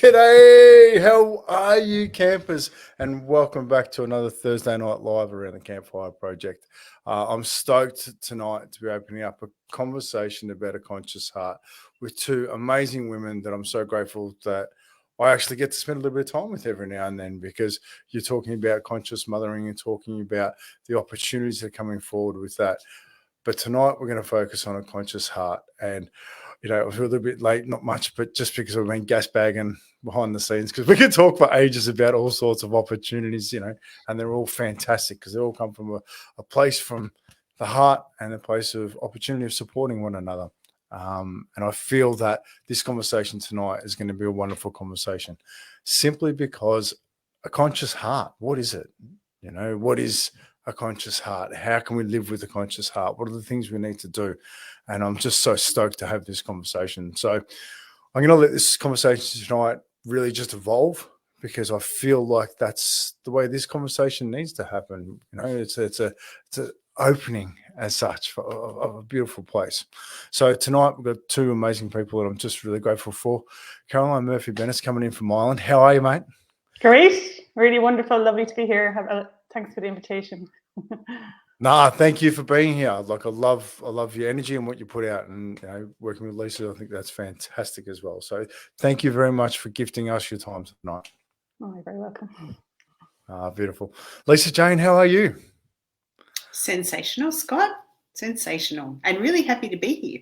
G'day, how are you, campers? And welcome back to another Thursday Night Live around the Campfire project. I'm stoked tonight to be opening up a conversation about a conscious heart with two amazing women that I'm so grateful that I actually get to spend a little bit of time with every now and then, because you're talking about conscious mothering and talking about the opportunities that are coming forward with that. But tonight we're going to focus on a conscious heart. And I was a little bit late, not much, but just because I've been gas bagging behind the scenes, because we could talk for ages about all sorts of opportunities, and they're all fantastic because they all come from a place from the heart and a place of opportunity of supporting one another. And I feel that this conversation tonight is going to be a wonderful conversation, simply because a conscious heart, what is it? What is a conscious heart? How can we live with a conscious heart? What are the things we need to do? And I'm just so stoked to have this conversation. So I'm going to let this conversation tonight really just evolve, because I feel like that's the way this conversation needs to happen. It's an opening as such of a beautiful place. So tonight we've got two amazing people that I'm just really grateful for. Caroline Murphy-Bennis coming in from Ireland. How are you, mate? Great. Really wonderful. Lovely to be here. Thanks for the invitation. Thank you for being here. Like, I love your energy and what you put out, and working with Lisa, I think that's fantastic as well. So thank you very much for gifting us your time tonight. Oh, you're very welcome. Beautiful. Lisa, Jayne, how are you? Sensational, Scott. Sensational, and really happy to be here.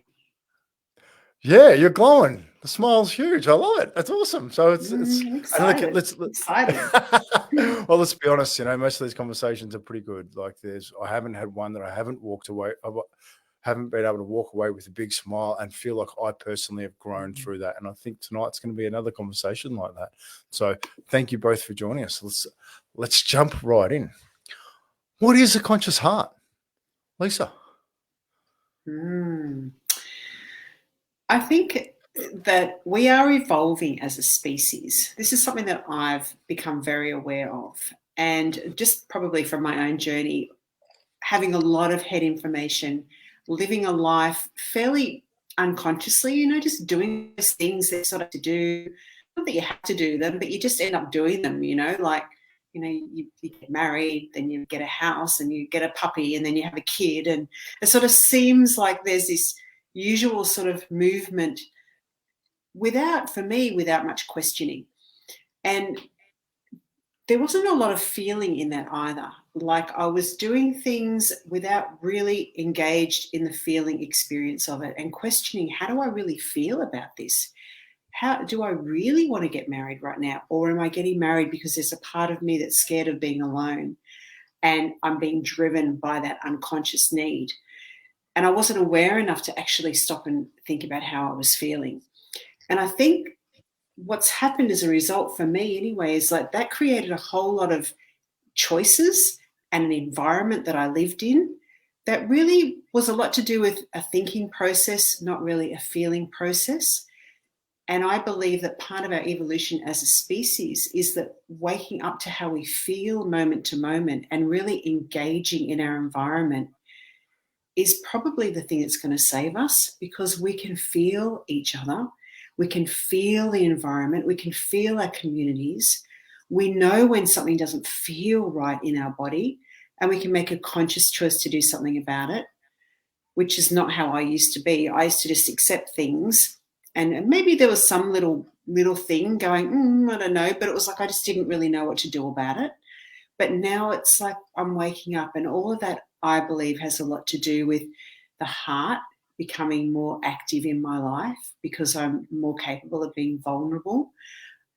Yeah, you're glowing. The smile's huge. I love it. That's awesome. So it's excited. Excited. Well, let's be honest. Most of these conversations are pretty good. Like, I haven't had one that I haven't been able to walk away with a big smile and feel like I personally have grown through that. And I think tonight's going to be another conversation like that. So thank you both for joining us. Let's jump right in. What is a conscious heart, Lisa? I think that we are evolving as a species. This is something that I've become very aware of. And just probably from my own journey, having a lot of head information, living a life fairly unconsciously, just doing those things that sort of to do, not that you have to do them, but you just end up doing them, you get married, then you get a house and you get a puppy and then you have a kid. And it sort of seems like there's this usual sort of movement without much questioning. And there wasn't a lot of feeling in that either. Like, I was doing things without really engaged in the feeling experience of it and questioning, how do I really feel about this? How do I really want to get married right now? Or am I getting married because there's a part of me that's scared of being alone and I'm being driven by that unconscious need? And I wasn't aware enough to actually stop and think about how I was feeling. And I think what's happened as a result for me anyway is like that created a whole lot of choices and an environment that I lived in that really was a lot to do with a thinking process, not really a feeling process. And I believe that part of our evolution as a species is that waking up to how we feel moment to moment and really engaging in our environment is probably the thing that's going to save us, because we can feel each other. We can feel the environment. We can feel our communities. We know when something doesn't feel right in our body, and we can make a conscious choice to do something about it, which is not how I used to be. I used to just accept things, and maybe there was some little thing going, I don't know, but it was like I just didn't really know what to do about it. But now it's like I'm waking up, and all of that, I believe, has a lot to do with the heart becoming more active in my life, because I'm more capable of being vulnerable.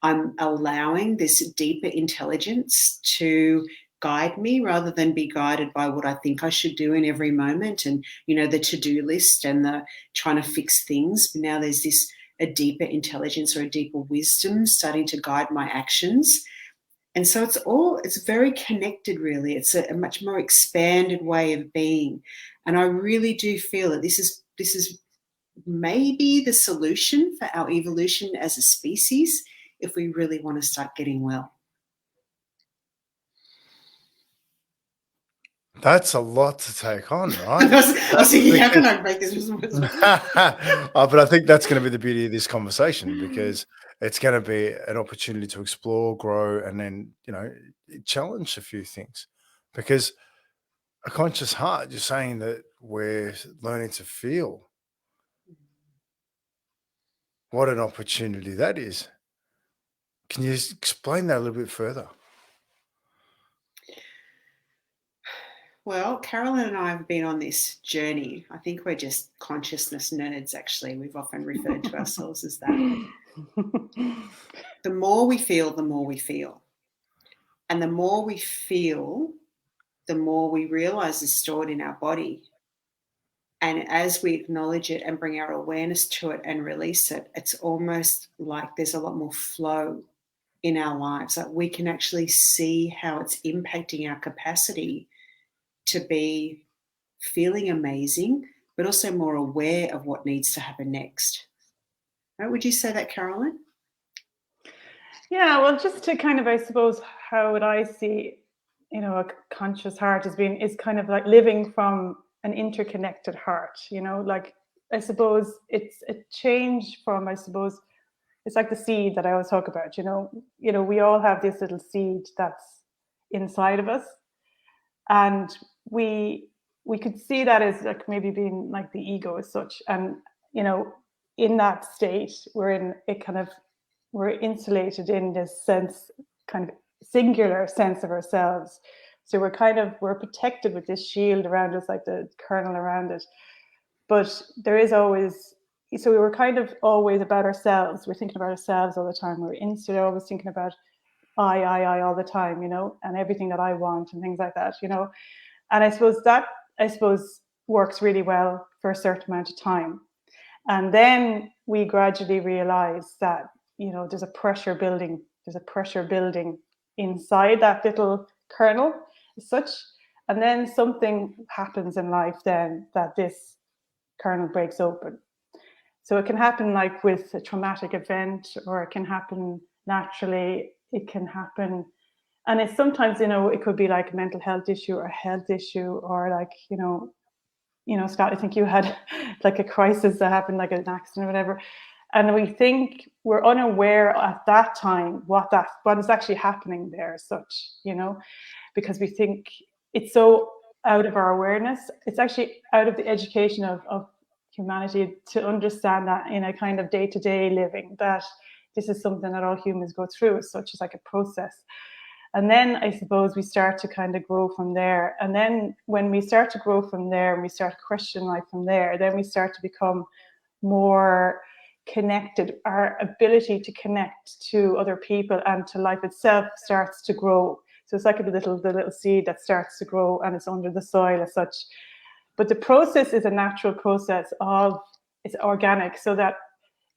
I'm allowing this deeper intelligence to guide me rather than be guided by what I think I should do in every moment, and the to-do list and the trying to fix things. But now there's a deeper intelligence or a deeper wisdom starting to guide my actions. And so it's very connected, really. It's a much more expanded way of being. And I really do feel that this is maybe the solution for our evolution as a species if we really want to start getting well. That's a lot to take on, right? I was thinking, how can I break this? But I think that's going to be the beauty of this conversation, because it's going to be an opportunity to explore, grow, and then, challenge a few things. Because a conscious heart, you're saying that we're learning to feel. What an opportunity that is. Can you explain that a little bit further? Well, Carolyn and I have been on this journey. I think we're just consciousness nerds, actually. We've often referred to ourselves as that. The more we feel, the more we feel. And the more we feel, the more we realize is stored in our body. And as we acknowledge it and bring our awareness to it and release it, it's almost like there's a lot more flow in our lives. Like we can actually see how it's impacting our capacity to be feeling amazing, but also more aware of what needs to happen next. Right? Would you say that, Carolyn? Yeah, well, just to kind of, I suppose, how would I see, a conscious heart is kind of like living from an interconnected heart, like, I suppose it's a change from, I suppose, it's like the seed that I always talk about, we all have this little seed that's inside of us. And we could see that as like maybe being like the ego as such. And, in that state, we're insulated in this sense, kind of singular sense of ourselves. So we're protected with this shield around us, like the kernel around it. But there is always, so we were kind of always about ourselves. We're thinking about ourselves all the time. We're insulated, always thinking about I all the time, and everything that I want and things like that, And I suppose that works really well for a certain amount of time. And then we gradually realize that, there's a pressure building inside that little kernel as such. And then something happens in life then that this kernel breaks open. So it can happen like with a traumatic event, or it can happen naturally. It can happen, and it's sometimes, it could be like a mental health issue or a health issue, or like, Scott, I think you had like a crisis that happened, like an accident or whatever. And we think we're unaware at that time what is actually happening there as such, because we think it's so out of our awareness. It's actually out of the education of humanity to understand that in a kind of day-to-day living, that this is something that all humans go through as such, as like a process. And then I suppose we start to kind of grow from there. And then when we start to grow from there and we start to question life from there, then we start to become more connected. Our ability to connect to other people and to life itself starts to grow. So it's like the little seed that starts to grow, and it's under the soil as such. But the process is a natural process it's organic, so that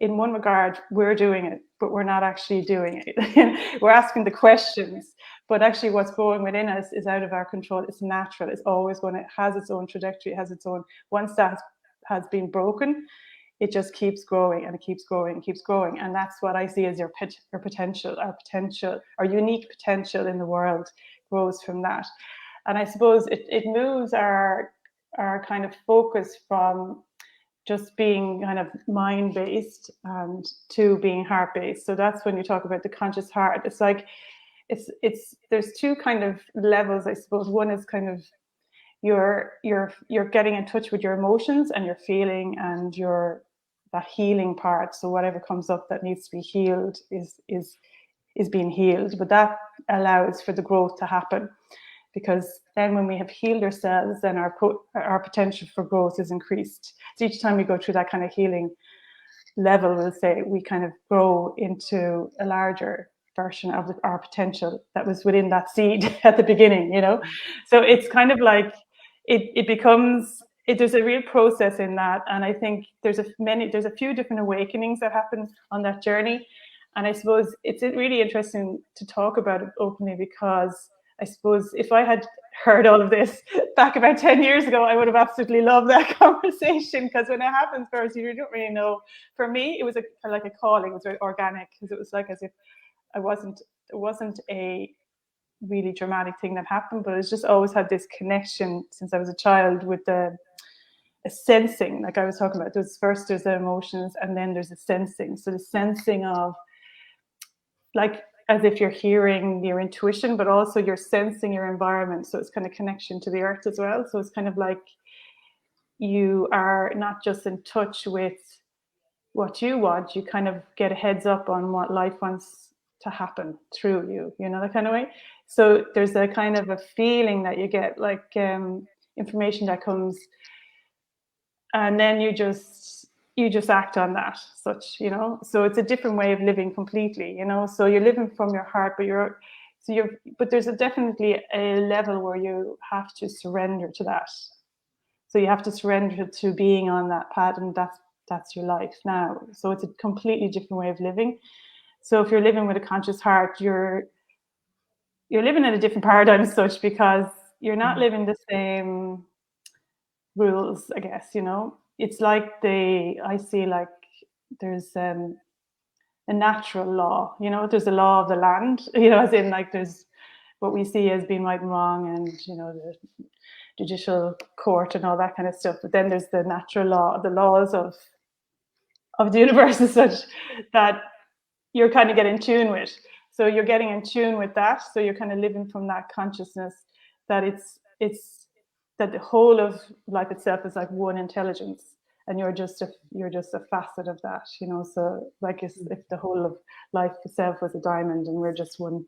in one regard, we're doing it, but we're not actually doing it. We're asking the questions, but actually what's growing within us is out of our control. It's natural. It's always it has its own trajectory, it has its own, once that has been broken, it just keeps growing and it keeps growing and keeps growing. And that's what I see as our potential, our unique potential in the world grows from that. And I suppose it moves our kind of focus from just being kind of mind-based and to being heart-based. So that's when you talk about the conscious heart. It's like there's two kind of levels, I suppose. One is kind of you're getting in touch with your emotions and your feeling and that healing part. So whatever comes up that needs to be healed is being healed. But that allows for the growth to happen. Because then when we have healed ourselves, then our potential for growth is increased. So each time we go through that kind of healing level, we'll say, we kind of grow into a larger version of our potential that was within that seed at the beginning, So it's kind of like it becomes, there's a real process in that. And I think there's a few different awakenings that happen on that journey. And I suppose it's really interesting to talk about it openly, because I suppose if I had heard all of this back about 10 years ago, I would have absolutely loved that conversation, because when it happens first, you don't really know. For me, it was like a calling. It was very organic, because it was like as if it wasn't a really dramatic thing that happened, but it's just always had this connection since I was a child with a sensing, like I was talking about. There's the emotions, and then there's the sensing. So the sensing of like as if you're hearing your intuition, but also you're sensing your environment. So it's kind of connection to the earth as well. So it's kind of like you are not just in touch with what you want, you kind of get a heads up on what life wants to happen through you, you know, that kind of way. So there's a kind of a feeling that you get, like information that comes, and then you just act on that, such, you know. So it's a different way of living completely, you know. So you're living from your heart, but there's definitely a level where you have to surrender to that. So you have to surrender to being on that path, and that's your life now. So it's a completely different way of living. So if you're living with a conscious heart, you're living in a different paradigm as such, because you're not living the same rules, I guess, you know. It's like I see like there's a natural law, you know. There's a law of the land, you know, as in like there's what we see as being right and wrong, and, you know, the judicial court and all that kind of stuff. But then there's the natural law, the laws of the universe as such, that you're kind of getting in tune with. So you're getting in tune with that. So you're kind of living from that consciousness that it's that the whole of life itself is like one intelligence, and you're just a facet of that, you know. So like if the whole of life itself was a diamond, and we're just one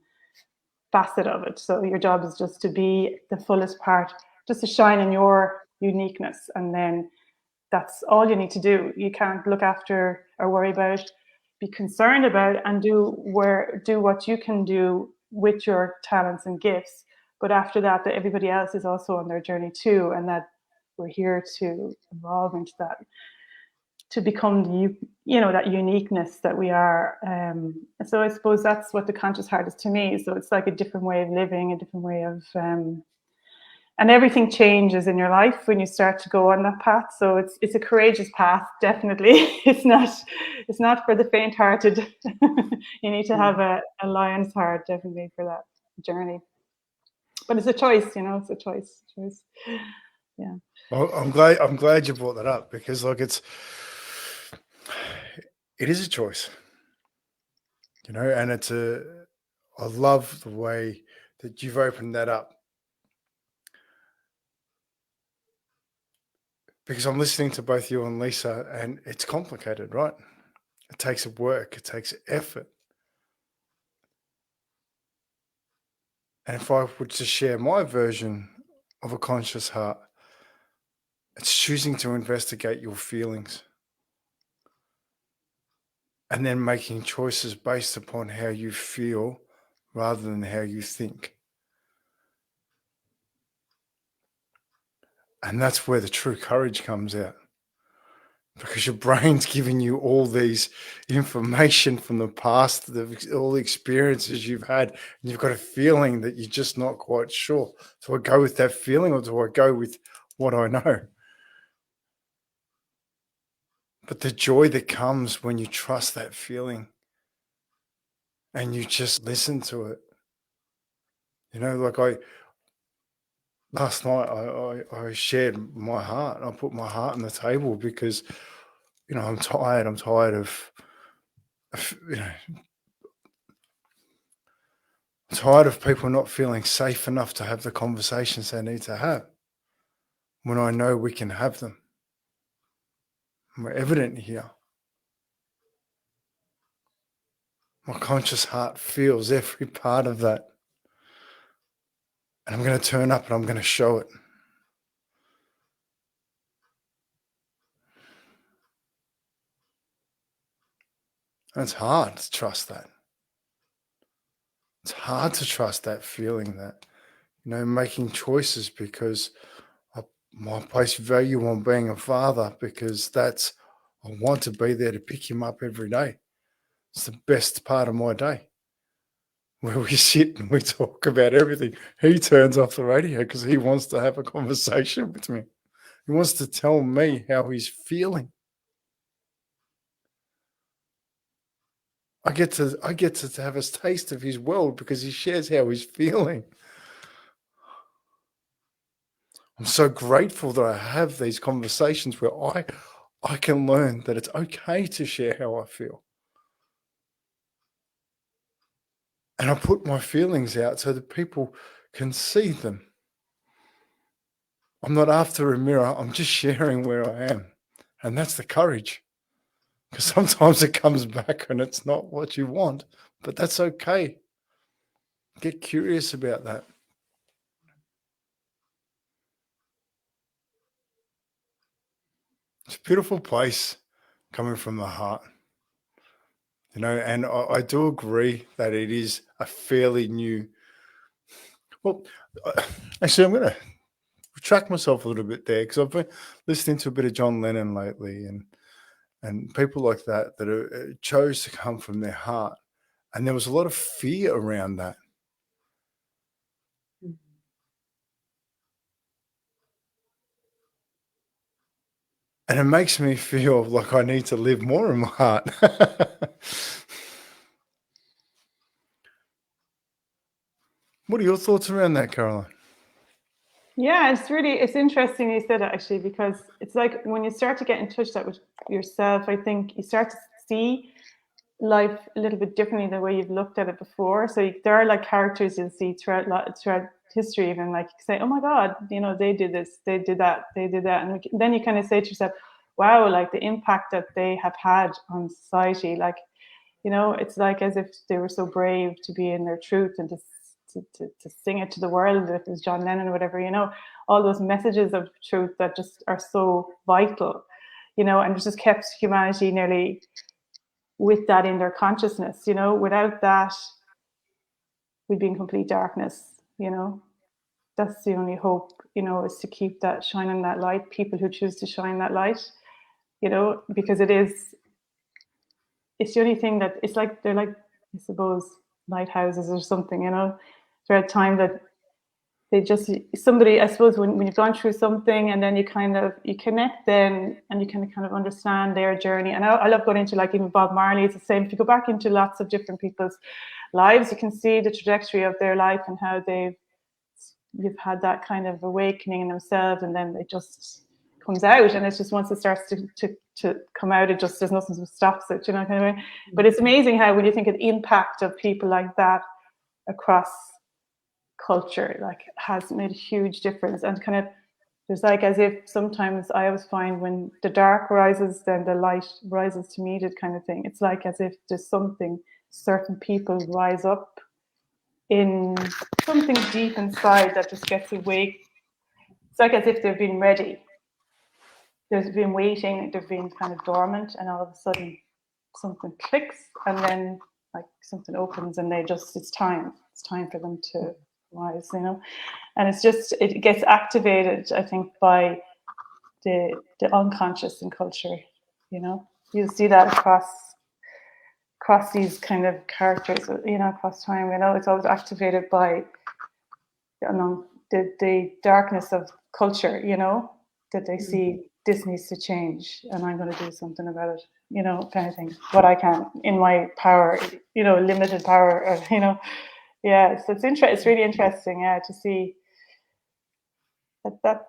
facet of it. So your job is just to be the fullest part, just to shine in your uniqueness, and then that's all you need to do. You can't look after or worry about, be concerned about, and do what you can do with your talents and gifts. But after that everybody else is also on their journey too, and that we're here to evolve into that, to become that uniqueness that we are. So I suppose that's what the conscious heart is to me. So it's like a different way of living, a different way of, and everything changes in your life when you start to go on that path. So it's a courageous path, definitely. It's not for the faint-hearted. You need to have a lion's heart, definitely, for that journey. But it's a choice, you know. It's a choice. Yeah. Well, I'm glad you brought that up, because like it is a choice, you know, and I love the way that you've opened that up, because I'm listening to both you and Lisa, and it's complicated, right? It takes work, it takes effort. And if I were to share my version of a conscious heart, it's choosing to investigate your feelings and then making choices based upon how you feel rather than how you think. And that's where the true courage comes out, because your brain's giving you all these information from the past, all the experiences you've had, and you've got a feeling that you're just not quite sure. Do I go with that feeling, or do I go with what I know? But the joy that comes when you trust that feeling and you just listen to it. You know, like last night I shared my heart. I put my heart on the table because, you know, I'm tired. I'm tired of you know, I'm tired of people not feeling safe enough to have the conversations they need to have when I know we can have them. And we're evident here. My conscious heart feels every part of that. And I'm going to turn up and I'm going to show it. And it's hard to trust that. It's hard to trust that feeling, that, you know, making choices because I place value on being a father, because I want to be there to pick him up every day. It's the best part of my day, where we sit and we talk about everything. He turns off the radio because he wants to have a conversation with me. He wants to tell me how he's feeling. I get to have a taste of his world because he shares how he's feeling. I'm so grateful that I have these conversations where I can learn that it's okay to share how I feel. And I put my feelings out so that people can see them. I'm not after a mirror. I'm just sharing where I am. And that's the courage. Because sometimes it comes back and it's not what you want, but that's okay. Get curious about that. It's a beautiful place coming from the heart. And I do agree that it is a fairly new. Well, actually, I'm going to retract myself a little bit there, because I've been listening to a bit of John Lennon lately, and people like that chose to come from their heart, and there was a lot of fear around that. And it makes me feel like I need to live more in my heart. What are your thoughts around that, Caroline? Yeah, it's interesting you said that, actually, because it's like when you start to get in touch with yourself, I think you start to see life a little bit differently than the way you've looked at it before. So there are like characters you'll see throughout history, even like you say, oh my God, they did this, they did that, and then you kind of say to yourself, wow, like the impact that they have had on society, like, it's like as if they were so brave to be in their truth and to sing it to the world, if it was John Lennon or whatever, all those messages of truth that just are so vital, and it just kept humanity nearly with that in their consciousness. Without that, we'd be in complete darkness. That's the only hope, is to keep that shining that light, people who choose to shine that light, because it's the only thing that it's like, they're like, I suppose, lighthouses or something, throughout time, that they just, somebody, I suppose, when you've gone through something and then you connect then, and you can kind of understand their journey. And I love going into, like, even Bob Marley, it's the same. If you go back into lots of different people's lives, you can see the trajectory of their life and how you've had that kind of awakening in themselves, and then it just comes out, and it's just, once it starts to come out, there's nothing that stops it, kind of way. But it's amazing how, when you think of the impact of people like that across culture, like, has made a huge difference. And kind of, there's like, as if sometimes I always find when the dark rises, then the light rises to meet it, kind of thing. It's like as if there's something, certain people rise up in something deep inside that just gets awake. It's like as if they've been ready. They've been waiting, they've been kind of dormant, and all of a sudden something clicks, and then like something opens, and it's time for them to rise, and it gets activated, I think, by the unconscious in culture. You see that across these kind of characters, across time. It's always activated by the darkness of culture, that they see this needs to change, and I'm going to do something about it, kind of thing. What I can in my power, limited power, yeah. So it's really interesting, to see that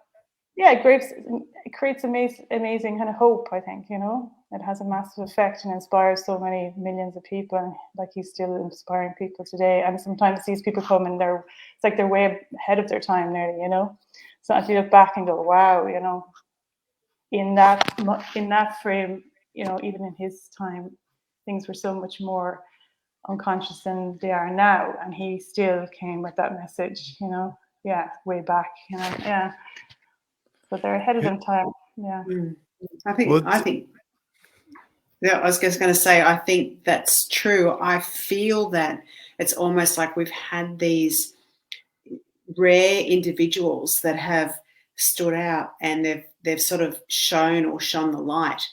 it creates amazing kind of hope, I think. It has a massive effect and inspires so many millions of people, and like, he's still inspiring people today. And sometimes these people come and it's like they're way ahead of their time nearly, so if you look back and go, wow, in that frame, even in his time, things were so much more unconscious than they are now, and he still came with that message, way back, yeah. But they're ahead of them time. Yeah. I think. Yeah, I was just going to say, I think that's true. I feel that it's almost like we've had these rare individuals that have stood out, and they've sort of shone the light.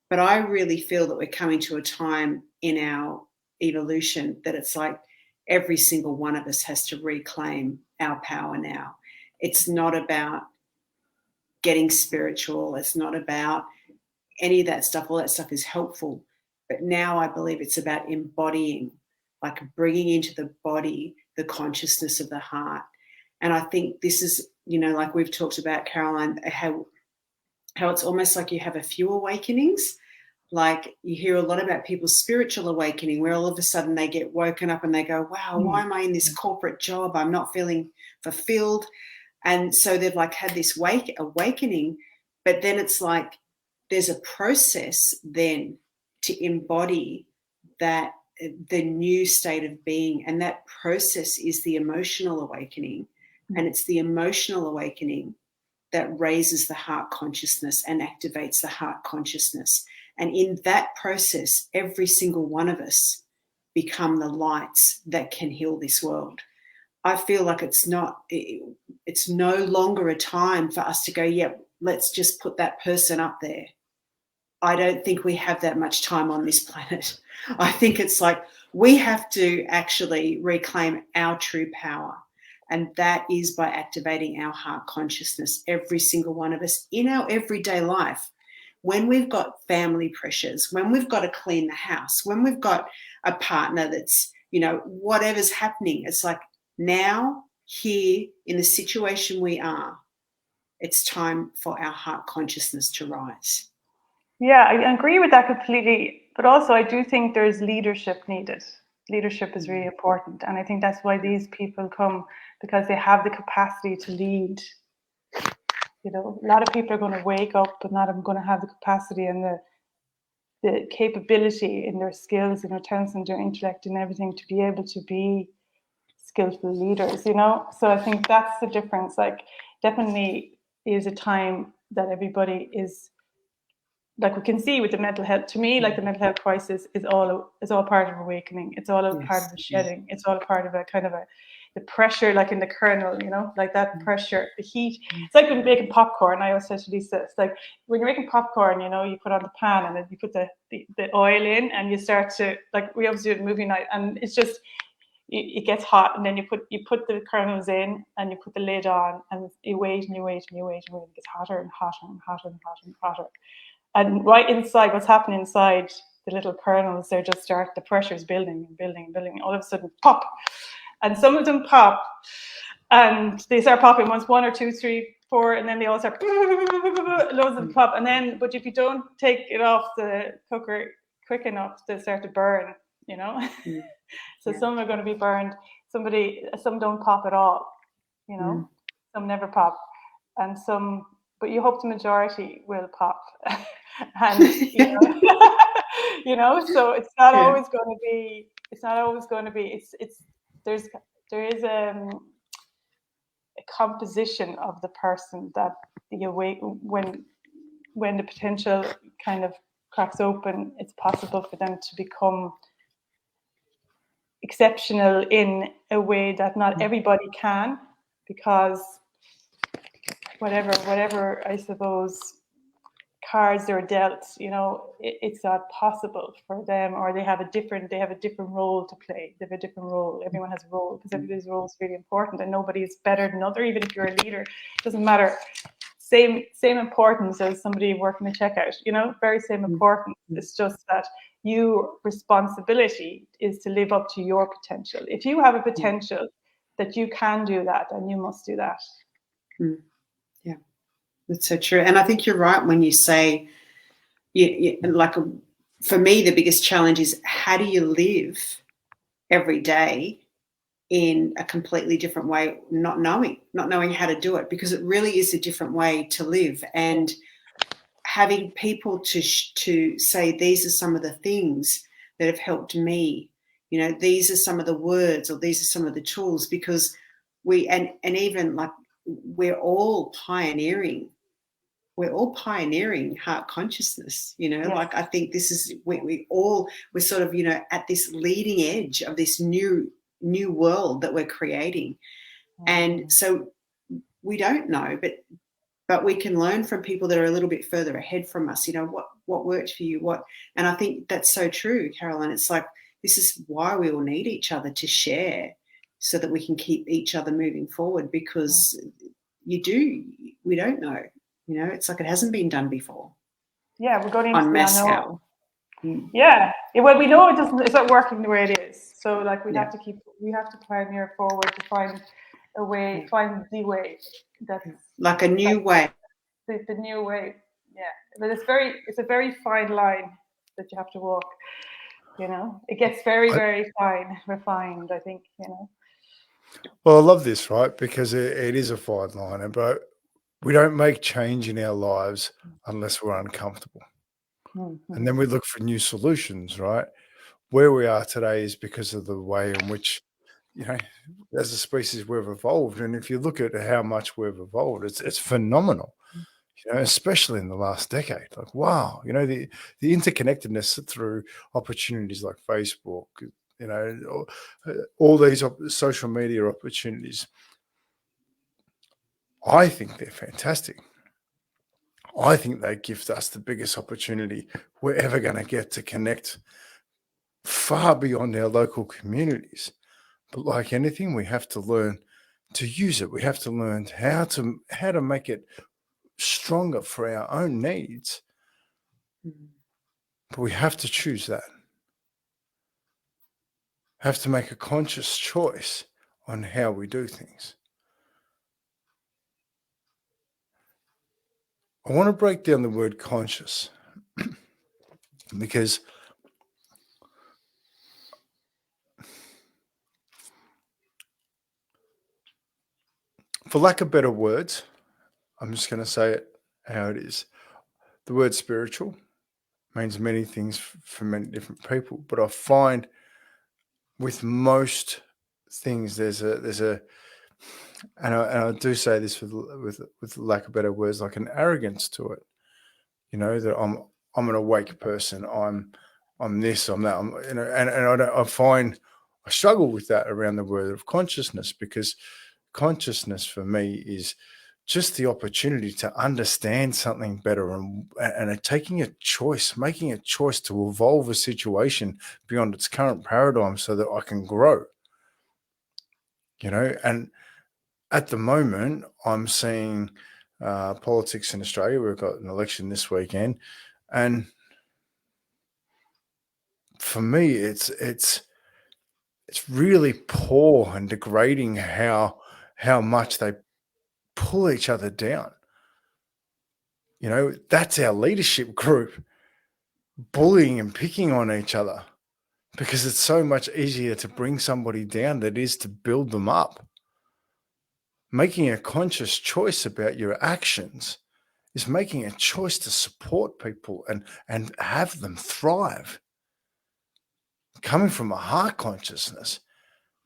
But I really feel that we're coming to a time in our evolution that it's like every single one of us has to reclaim our power now. It's not about getting spiritual. It's not about any of that stuff. All that stuff is helpful. But now I believe it's about embodying, like bringing into the body the consciousness of the heart. And I think this is, like we've talked about, Caroline, how it's almost like you have a few awakenings. like you hear a lot about people's spiritual awakening, where all of a sudden they get woken up and they go, wow, why am I in this corporate job? I'm not feeling fulfilled. And so they've like had this awakening, but then it's like there's a process then to embody that, the new state of being. And that process is the emotional awakening. And it's the emotional awakening that raises the heart consciousness and activates the heart consciousness. And in that process, every single one of us become the lights that can heal this world. I feel like it's no longer a time for us to go, yeah, let's just put that person up there. I don't think we have that much time on this planet. I think it's like we have to actually reclaim our true power. And that is by activating our heart consciousness, every single one of us in our everyday life. When we've got family pressures, when we've got to clean the house, when we've got a partner that's, whatever's happening, it's like now, here, in the situation we are, it's time for our heart consciousness to rise. Yeah, I agree with that completely. But also, I do think there's leadership needed. Leadership is really important. And I think that's why these people come, because they have the capacity to lead. A lot of people are going to wake up, but not going to have the capacity and the capability in their skills and their talents and their intellect and everything to be able to be skillful leaders, So I think that's the difference. Like, definitely is a time that everybody is, like we can see with the mental health, to me, like the mental health crisis is all part of awakening. It's all a part of the shedding. It's all a part of a kind of the pressure, like in the kernel, like that pressure, the heat. It's like when you're making popcorn. I always say to Lisa, it's like when you're making popcorn, you put on the pan and then you put the oil in and you start to, like we always do at movie night, and it's just, it gets hot, and then you put the kernels in and you put the lid on, and you wait and you wait and you wait and it gets hotter and hotter and hotter and hotter and hotter. And right inside, what's happening inside the little kernels, the pressure is building and building and building. All of a sudden, pop. And some of them pop, and they start popping once, 1 or 2, 3, 4, and then they all start, loads of them pop. And then, but if you don't take it off the cooker quick enough, they start to burn, So some are going to be burned. Some don't pop at all, Some never pop. And some, but you hope the majority will pop. And so it's not always going to be. It's not always going to be. There is a composition of the person that when the potential kind of cracks open, it's possible for them to become exceptional in a way that not everybody can, because whatever I suppose cards they're dealt, it's not possible for them, or they have a different role to play. They have a different role. Everyone has a role, because everybody's role is really important, and nobody is better than another. Even if you're a leader, it doesn't matter. Same importance as somebody working the checkout. Very same importance. It's just that your responsibility is to live up to your potential. If you have a potential that you can do that, then you must do that. Yeah, that's so true. And I think you're right when you say, for me, the biggest challenge is, how do you live every day in a completely different way, not knowing how to do it, because it really is a different way to live. And having people to say, these are some of the things that have helped me, these are some of the words, or these are some of the tools, because even like we're all pioneering heart consciousness, like I think this is, we're sort of, at this leading edge of this new world that we're creating. And so we don't know, but we can learn from people that are a little bit further ahead from us, what worked for you, and I think that's so true, Caroline. It's like, this is why we all need each other to share, so that we can keep each other moving forward, because we don't know, it's like it hasn't been done before. Yeah, we're going into on the mass unknown. scale. Yeah, well, we know it's not working the way it is. So like we have to pioneer forward to find a way, find the way that's like a new way. The new way. Yeah, but it's a very fine line. that you have to walk. You know, it gets very, very fine, refined, I think, you know. Well, I love this, right? Because it is a fine line, but we don't make change in our lives unless we're uncomfortable. Mm-hmm. And then we look for new solutions, right? Where we are today is because of the way in which, you know, as a species we've evolved. And if you look at how much we've evolved, it's phenomenal, you know, especially in the last decade. Like, wow, you know, the interconnectedness through opportunities like Facebook, you know, all these social media opportunities. I think they're fantastic. I think they gift us the biggest opportunity we're ever going to get to connect far beyond our local communities. But like anything, we have to learn to use it. We have to learn how to make it stronger for our own needs. But we have to choose that. Have to make a conscious choice on how we do things. I want to break down the word conscious because for lack of better words, I'm just going to say it how it is. The word spiritual means many things for many different people, but I find with most things there's a and I do say this with lack of better words, like an arrogance to it. You know, that I'm an awake person. I'm this. I'm that. You know, and I find I struggle with that around the word of consciousness, because consciousness for me is just the opportunity to understand something better and taking a choice, making a choice to evolve a situation beyond its current paradigm so that I can grow. You know, and at the moment, I'm seeing politics in Australia. We've got an election this weekend, and for me, it's really poor and degrading how much they pull each other down. You know, that's our leadership group bullying and picking on each other, because it's so much easier to bring somebody down than it is to build them up. Making a conscious choice about your actions is making a choice to support people and have them thrive. Coming from a heart consciousness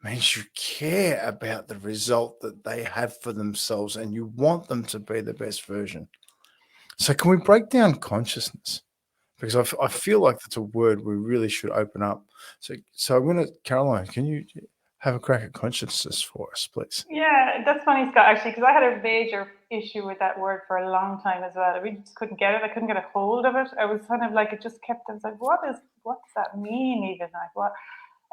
means you care about the result that they have for themselves and you want them to be the best version. So can we break down consciousness? Because I feel like that's a word we really should open up. So I'm going to, Caroline, can you have a crack at consciousness for us, please? Yeah, that's funny, Scott, actually, because I had a major issue with that word for a long time as well. I really just couldn't get it. I couldn't get a hold of it. I was kind of like, it just kept, I was like, what does that mean even? Like, what?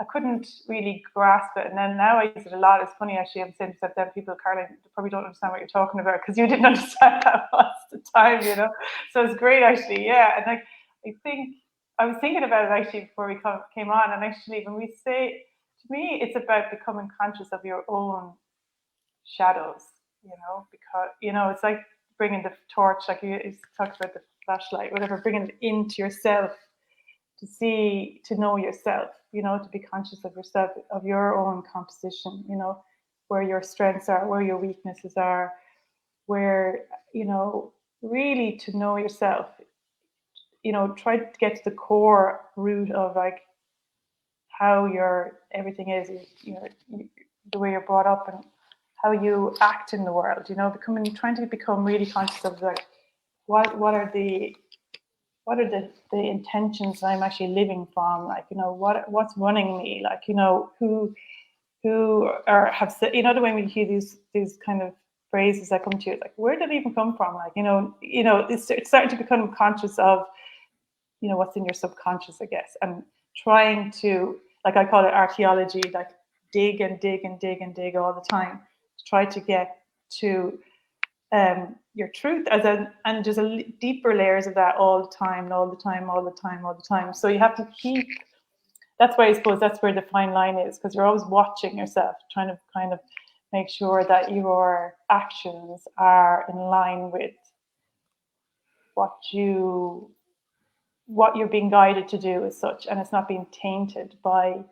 I couldn't really grasp it. And then now I use it a lot. It's funny, actually, I'm saying to them, people, Caroline, probably don't understand what you're talking about because you didn't understand that most of the time, you know? So it's great, actually, yeah. And like, I think, I was thinking about it actually before we came on. And actually, when we say, to me, it's about becoming conscious of your own shadows, you know, because, you know, it's like bringing the torch, like you talked about the flashlight, whatever, bringing it into yourself to see, to know yourself, you know, to be conscious of yourself, of your own composition, you know, where your strengths are, where your weaknesses are, where, you know, really to know yourself, you know, try to get to the core root of like how your everything is, you know, the way you're brought up and how you act in the world, you know, trying to become really conscious of like what are the intentions I'm actually living from, like, you know, what's running me, like, you know, who have said, you know, the way we hear these kind of phrases that come to you, like, where did it even come from, like, you know, it's starting to become conscious of, you know, what's in your subconscious, I guess, and trying to, like, I call it archaeology, like dig and dig and dig and dig all the time to try to get to your truth, and there's deeper layers of that all the time, all the time, all the time, all the time. So you have to keep. That's why I suppose that's where the fine line is, because you're always watching yourself, trying to kind of make sure that your actions are in line with what you what you're being guided to do as such, and it's not being tainted by,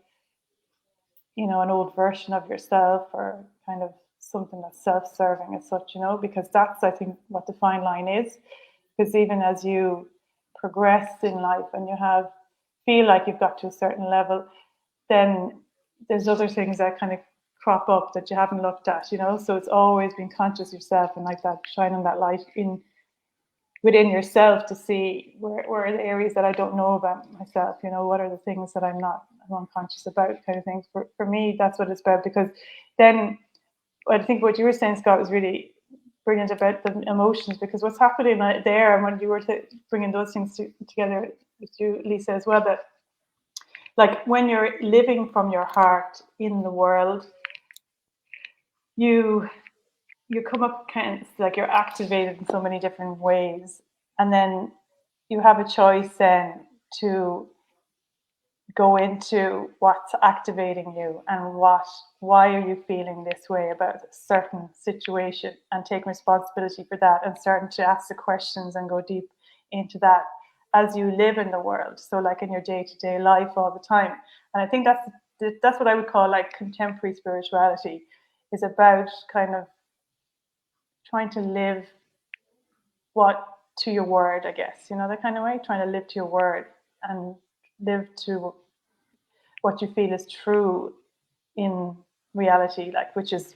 you know, an old version of yourself or kind of something that's self-serving as such, you know, because that's, I think, what the fine line is. Because even as you progress in life and you feel like you've got to a certain level, then there's other things that kind of crop up that you haven't looked at, you know. So it's always being conscious yourself and like that, shining that light within yourself to see where are the areas that I don't know about myself, you know, what are the things that I'm unconscious about, kind of things. For me, that's what it's about, because then I think what you were saying, Scott, was really brilliant about the emotions, because what's happening there, and when you were bringing those things together with you, Lisa, as well, that like when you're living from your heart in the world, you come up kind of like you're activated in so many different ways, and then you have a choice then to go into what's activating you and why are you feeling this way about a certain situation, and take responsibility for that and starting to ask the questions and go deep into that as you live in the world. So like in your day-to-day life all the time. And I think that's what I would call like contemporary spirituality, is about kind of trying to live to your word, I guess, you know, that kind of way, trying to live to your word and live to what you feel is true in reality, like, which is,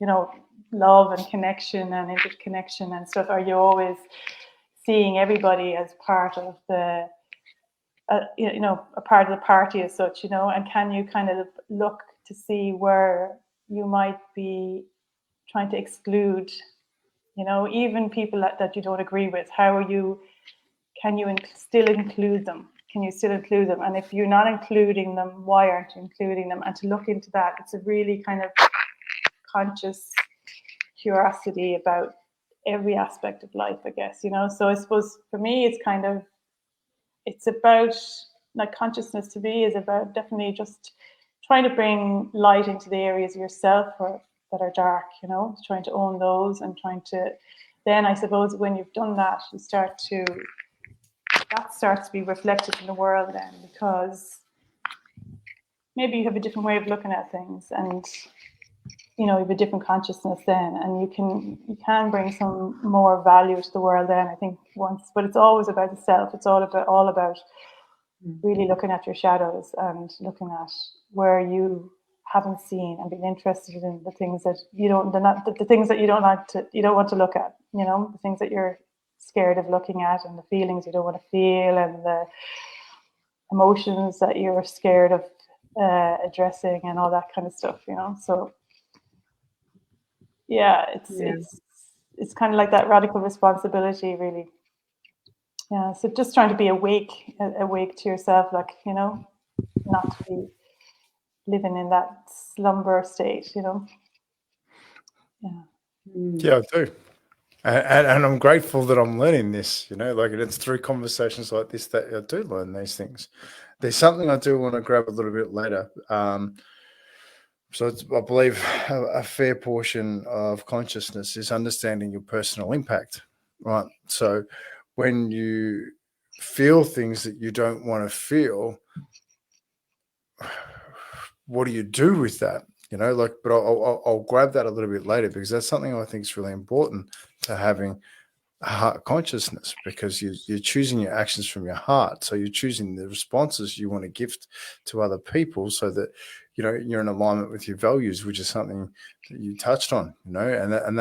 you know, love and connection and interconnection and stuff. Are you always seeing everybody as part of the, you know, a part of the party as such, you know, and can you kind of look to see where you might be trying to exclude, you know, even people that you don't agree with? Can you still include them? Can you still include them? And if you're not including them, why aren't you including them? And to look into that, it's a really kind of conscious curiosity about every aspect of life, I guess, you know. So I suppose for me, it's about, like, consciousness to me is about definitely just trying to bring light into the areas of yourself that are dark, you know, trying to own those, and trying to, then I suppose when you've done that, that starts to be reflected in the world then, because maybe you have a different way of looking at things, and, you know, you have a different consciousness then, and you can bring some more value to the world then, I think, but it's always about the self. It's all about really looking at your shadows and looking at where you haven't seen, and being interested in the things that the things that you don't want to look at, you know, the things that you're scared of looking at, and the feelings you don't want to feel, and the emotions that you're scared of addressing, and all that kind of stuff, you know. So yeah, it's kind of like that radical responsibility, really. Yeah, so just trying to be awake to yourself, like, you know, not to be living in that slumber state, you know. Yeah. Yeah, I do. And I'm grateful that I'm learning this, you know, like, it's through conversations like this that I do learn these things. There's something I do want to grab a little bit later. So I believe a fair portion of consciousness is understanding your personal impact, right? So when you feel things that you don't want to feel, what do you do with that? You know, like, but I'll grab that a little bit later, because that's something I think is really important to having a heart consciousness, because you're choosing your actions from your heart. So you're choosing the responses you want to give to other people, so that, you know, you're in alignment with your values, which is something that you touched on, you know, and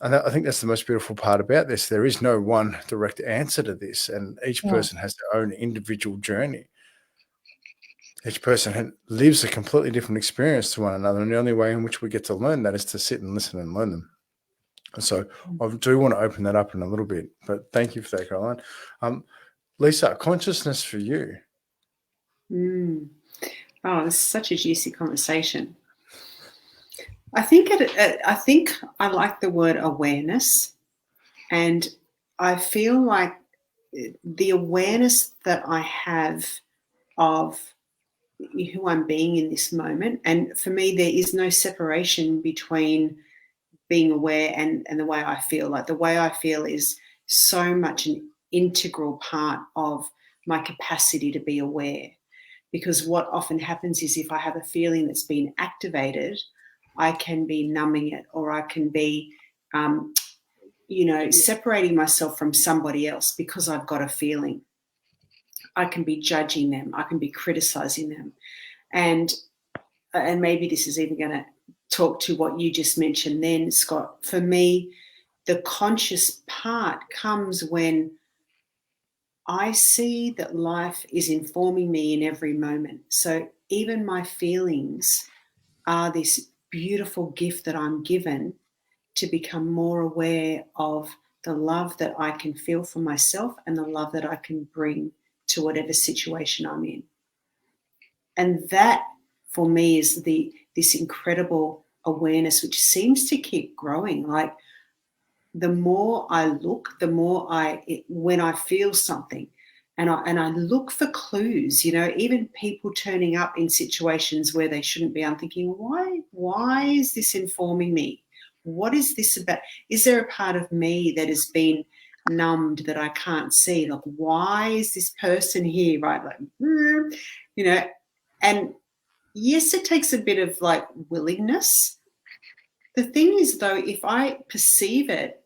I think that's the most beautiful part about this. There is no one direct answer to this, and each person has their own individual journey. Each person lives a completely different experience to one another, and the only way in which we get to learn that is to sit and listen and learn them. So I do want to open that up in a little bit, but thank you for that, Caroline. Lisa, consciousness for you. Oh, this is such a juicy conversation. I think I like the word awareness, and I feel like the awareness that I have of who I'm being in this moment, and for me, there is no separation between being aware and the way I feel. Like, the way I feel is so much an integral part of my capacity to be aware. Because what often happens is if I have a feeling that's been activated, I can be numbing it, or I can be, separating myself from somebody else because I've got a feeling. I can be judging them. I can be criticizing them. And maybe this is even going to talk to what you just mentioned then, Scott. For me, the conscious part comes when I see that life is informing me in every moment. So even my feelings are this beautiful gift that I'm given to become more aware of the love that I can feel for myself and the love that I can bring to whatever situation I'm in. And that, for me, is this incredible awareness which seems to keep growing. Like, the more I look, the more when I feel something, and I look for clues, even people turning up in situations where they shouldn't be. I'm thinking, why is this informing me? What is this about? Is there a part of me that has been numbed that I can't see? Like, why is this person here? Right? Like, and yes, it takes a bit of like willingness. The thing is, though, if I perceive it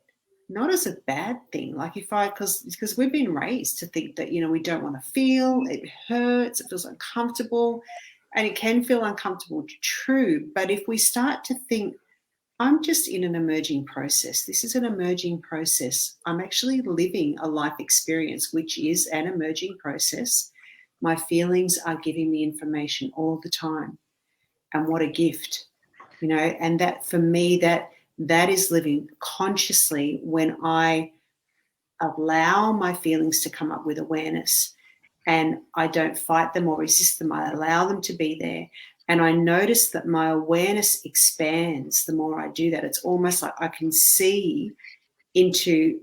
not as a bad thing, like because we've been raised to think that, we don't want to feel, it hurts, it feels uncomfortable, and it can feel uncomfortable, true. But if we start to think, I'm just in an emerging process, this is an emerging process, I'm actually living a life experience, which is an emerging process. My feelings are giving me information all the time. And what a gift, and that, for me, that is living consciously when I allow my feelings to come up with awareness, and I don't fight them or resist them. I allow them to be there. And I notice that my awareness expands the more I do that. It's almost like I can see into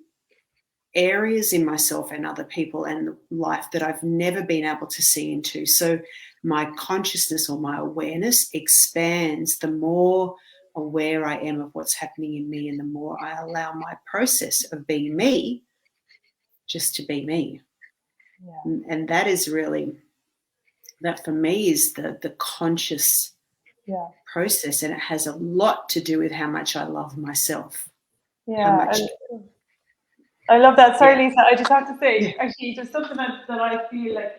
areas in myself and other people and life that I've never been able to see into. So my consciousness or my awareness expands the more aware I am of what's happening in me, and the more I allow my process of being me just to be me. Yeah. And that is really, that for me is the conscious process, and it has a lot to do with how much I love myself. Yeah, I love that. Sorry, Lisa, I just have to say, actually, there's something that I feel like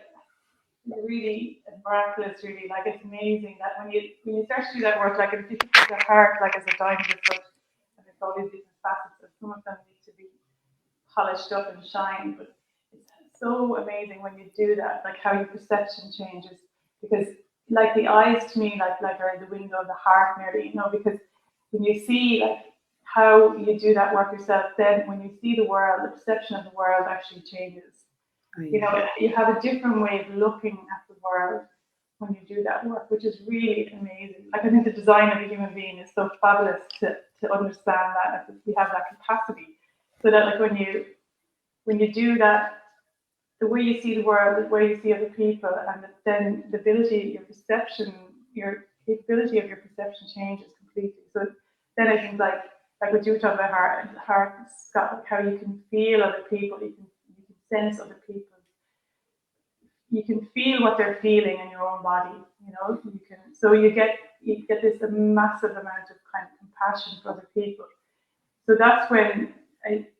really miraculous, really, like it's amazing that when you start to do that work, like if you think of the heart like as a diamond, and it's all these different facets, and some of them need to be polished up and shine, but it's so amazing when you do that, like how your perception changes, because like the eyes to me like are the window of the heart nearly, because when you see like how you do that work yourself, then when you see the world, the perception of the world actually changes. You have a different way of looking at the world when you do that work, which is really amazing. Like, I think the design of a human being is so fabulous to understand that we have that capacity, so that like when you do that, the way you see the world, the way you see other people, and then the ability, your perception, your capability of your perception changes completely. So then I think like what you were talking about, heart, Scott, like how you can feel other people, you can sense other people. You can feel what they're feeling in your own body, you can, so you get this massive amount of kind of compassion for other people. So that's when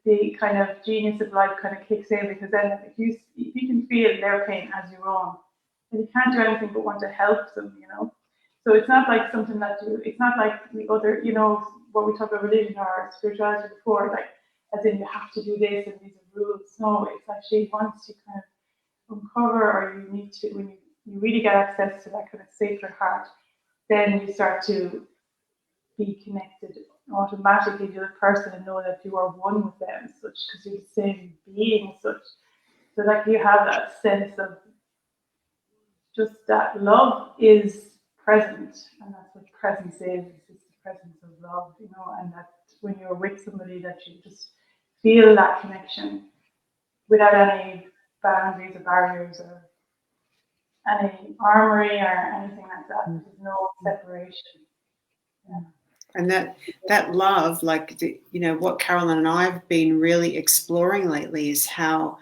the kind of genius of life kind of kicks in, because then if you can feel their pain as your own, then you can't do anything but want to help them, So it's not like something it's not like the other, what we talk about religion or spirituality before, like as in you have to do this and these are rules. No, it's actually once you kind of uncover, or you need to, when you really get access to that kind of sacred heart, then you start to be connected automatically to the person and know that you are one with them as such, because you're the same being as such. So like you have that sense of just that love is present, and that's what presence is. It's the presence of love, and that when you're with somebody, that you just feel that connection without any boundaries or barriers or any armory or anything like that. There's no separation. Yeah. And that love, like what Carolyn and I have been really exploring lately, is how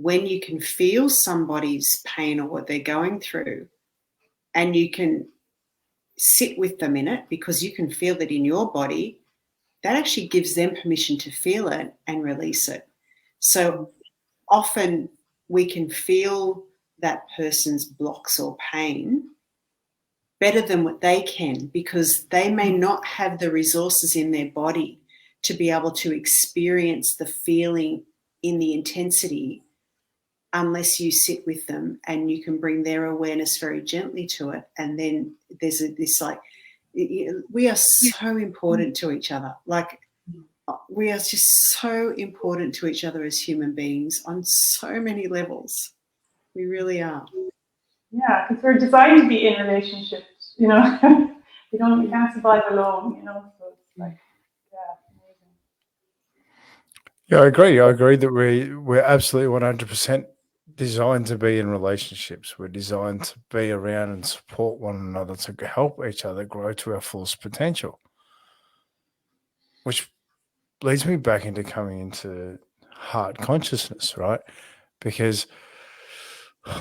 when you can feel somebody's pain or what they're going through, and you can sit with them in it because you can feel it in your body, that actually gives them permission to feel it and release it. So often we can feel that person's blocks or pain better than what they can, because they may not have the resources in their body to be able to experience the feeling in the intensity unless you sit with them and you can bring their awareness very gently to it. And then there's this like, we are so important to each other. Like, we are just so important to each other as human beings on so many levels. We really are. Yeah, because we're designed to be in relationships, you know. We can't survive alone, you know. So it's like, yeah, amazing. Yeah, I agree. I agree that we're absolutely 100% designed to be in relationships. We're designed to be around and support one another, to help each other grow to our fullest potential. Which leads me back into coming into heart consciousness, right? Because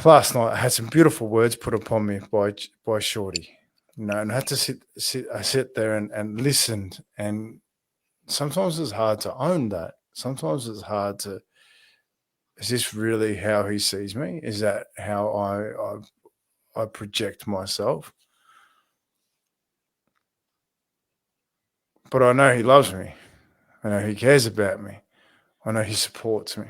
last night I had some beautiful words put upon me by Shorty, you know, and I had to sit there and listened. And sometimes it's hard to own that. Sometimes it's hard to, is this really how he sees me? Is that how I project myself? But I know he loves me. I know he cares about me. I know he supports me.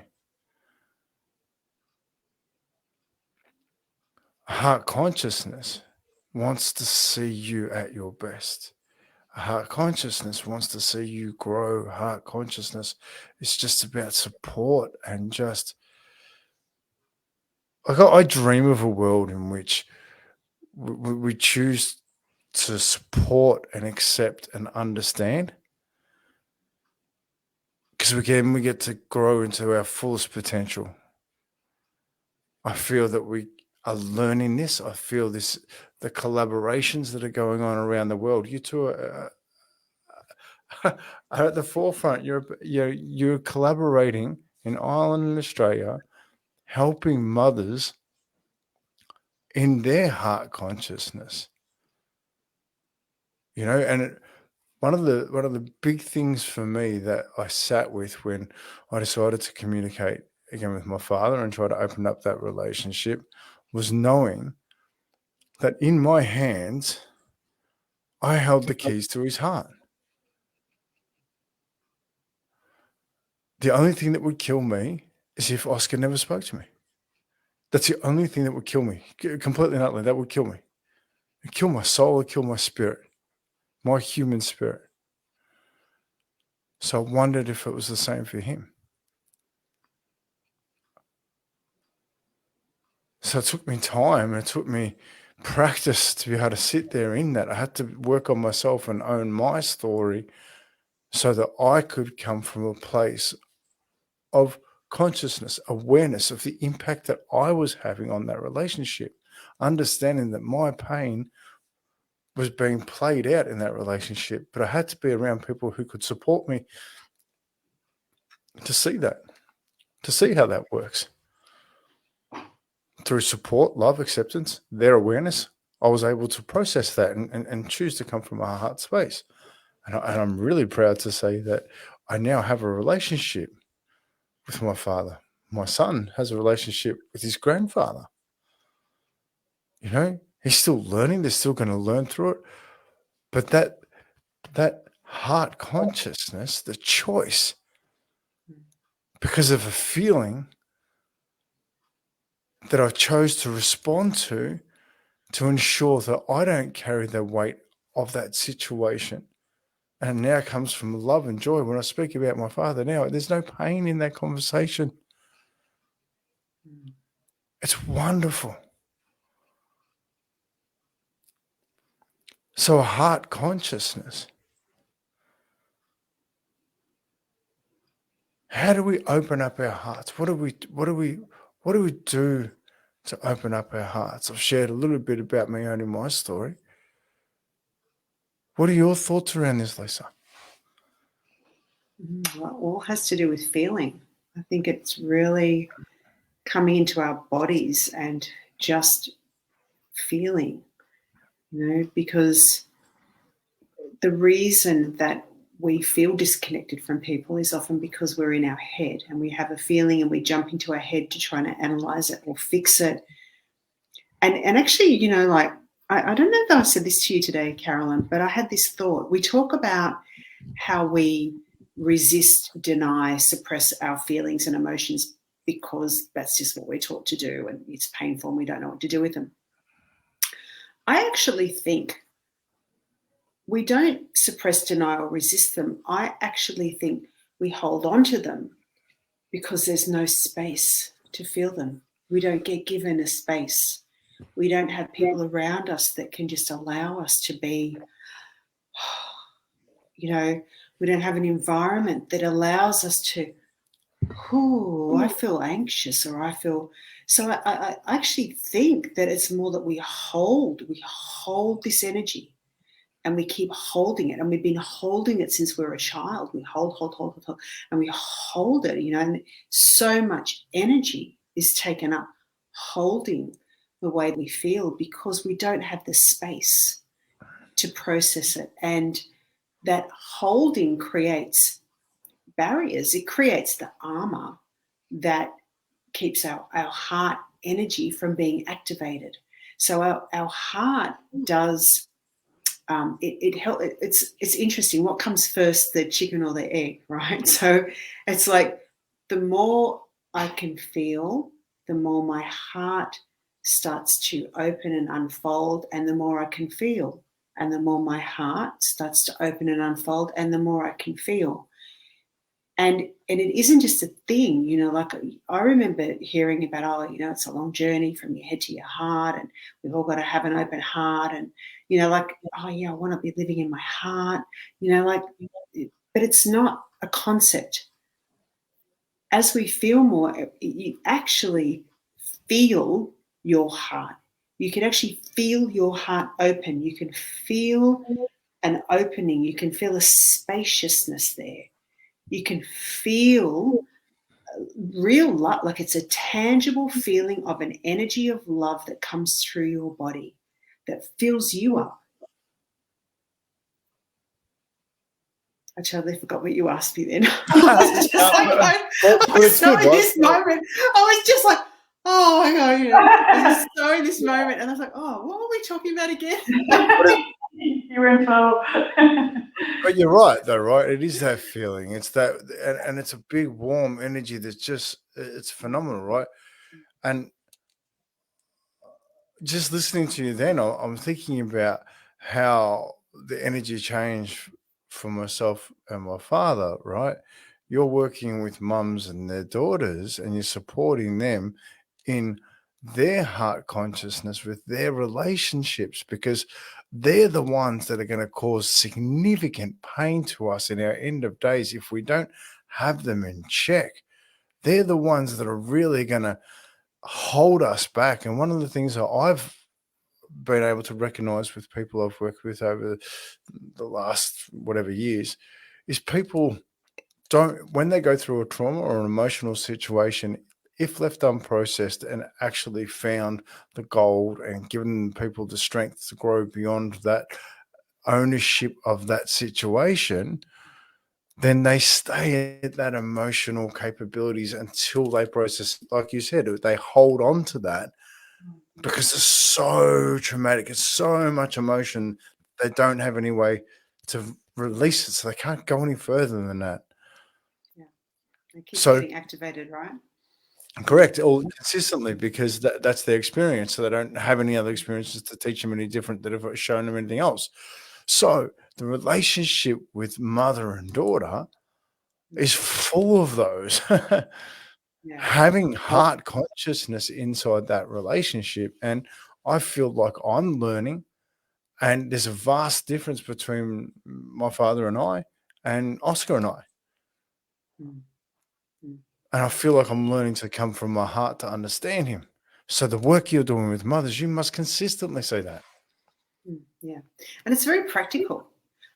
Heart consciousness wants to see you at your best. Heart consciousness wants to see you grow. Heart consciousness is just about support and just, like, I dream of a world in which we choose to support and accept and understand, because we get to grow into our fullest potential. I feel that we are learning this. I feel this, the collaborations that are going on around the world. You two are at the forefront. You're collaborating in Ireland and Australia, helping mothers in their heart consciousness. You know, and one of the big things for me that I sat with when I decided to communicate again with my father and try to open up that relationship was knowing that in my hands I held the keys to his heart. The only thing that would kill me is if Oscar never spoke to me. That's the only thing that would kill me, completely and utterly. That would kill me. It'd kill my soul. It'd kill my spirit, my human spirit. So I wondered if it was the same for him. So it took me time. It took me practice to be able to sit there in that. I had to work on myself and own my story so that I could come from a place of consciousness, awareness of the impact that I was having on that relationship, understanding that my pain was being played out in that relationship. But I had to be around people who could support me to see that, to see how that works. Through support, love, acceptance, their awareness, I was able to process that and choose to come from a heart space. And I'm really proud to say that I now have a relationship with my father. My son has a relationship with his grandfather. You know, he's still learning. They're still going to learn through it. But that heart consciousness, the choice, because of a feeling that I chose to respond to ensure that I don't carry the weight of that situation. And it now comes from love and joy. When I speak about my father now, there's no pain in that conversation. It's wonderful. So a heart consciousness. How do we open up our hearts? What do we do to open up our hearts? I've shared a little bit about me owning my story. What are your thoughts around this, Lisa? Well, it all has to do with feeling. I think it's really coming into our bodies and just feeling, because the reason that we feel disconnected from people is often because we're in our head and we have a feeling and we jump into our head to try to analyze it or fix it. And actually, like, I don't know if I said this to you today, Carolyn, but I had this thought. We talk about how we resist, deny, suppress our feelings and emotions because that's just what we're taught to do, and it's painful and we don't know what to do with them. I actually think we don't suppress, deny, or resist them. I actually think we hold on to them because there's no space to feel them. We don't get given a space. We don't have people around us that can just allow us to be, we don't have an environment that allows us to, I feel anxious, or I feel. So I actually think that it's more that we hold this energy. And we keep holding it, and we've been holding it since we were a child. We hold, and we hold it, and so much energy is taken up holding the way we feel because we don't have the space to process it. And that holding creates barriers. It creates the armor that keeps our heart energy from being activated. So our heart does... It's interesting. What comes first, the chicken or the egg, right? So it's like the more I can feel, the more my heart starts to open and unfold, and the more I can feel, and the more my heart starts to open and unfold, and the more I can feel. And it isn't just a thing, like I remember hearing about, it's a long journey from your head to your heart, and we've all got to have an open heart, and, I want to be living in my heart, but it's not a concept. As we feel more, you actually feel your heart. You can actually feel your heart open. You can feel an opening. You can feel a spaciousness there. You can feel real love, like it's a tangible feeling of an energy of love that comes through your body that fills you up. I totally forgot what you asked me then. I was so in this moment. I was just like, oh my God, I was so in this moment. And I was like, oh, what were we talking about again? You were in flow. But you're right, though, right? It is that feeling. It's that, and it's a big, warm energy that's just, it's phenomenal, right? And just listening to you then, I'm thinking about how the energy changed for myself and my father, right? You're working with mums and their daughters, and you're supporting them in their heart consciousness with their relationships, because they're the ones that are going to cause significant pain to us in our end of days if we don't have them in check. They're the ones that are really going to hold us back. And one of the things that I've been able to recognize with people I've worked with over the last whatever years is people don't, when they go through a trauma or an emotional situation, if left unprocessed and actually found the gold and given people the strength to grow beyond that ownership of that situation, then they stay at that emotional capabilities until they process, like you said, they hold on to that because it's so traumatic. It's so much emotion. They don't have any way to release it, so they can't go any further than that. Yeah, they keep getting activated, right? Correct, all consistently, because that's their experience. So they don't have any other experiences to teach them any different that have shown them anything else. So the relationship with mother and daughter is full of those. Yeah. Having heart consciousness inside that relationship. And I feel like I'm learning, and there's a vast difference between my father and I and Oscar and I. And I feel like I'm learning to come from my heart to understand him. So the work you're doing with mothers, you must consistently say that. Yeah. And it's very practical.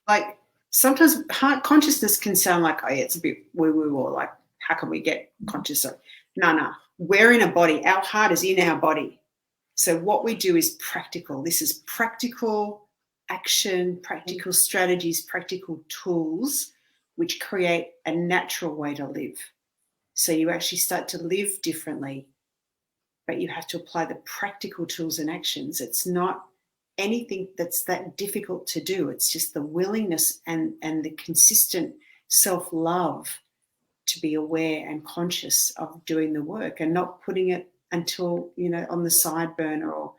Like sometimes heart consciousness can sound like, oh, yeah, it's a bit woo-woo, or like, how can we get conscious of? No. we're in a body. Our heart is in our body. So what we do is practical. This is practical action, practical strategies, practical tools, which create a natural way to live. So you actually start to live differently, but you have to apply the practical tools and actions. It's not anything that's that difficult to do. It's just the willingness and the consistent self-love to be aware and conscious of doing the work and not putting it until, on the side burner, or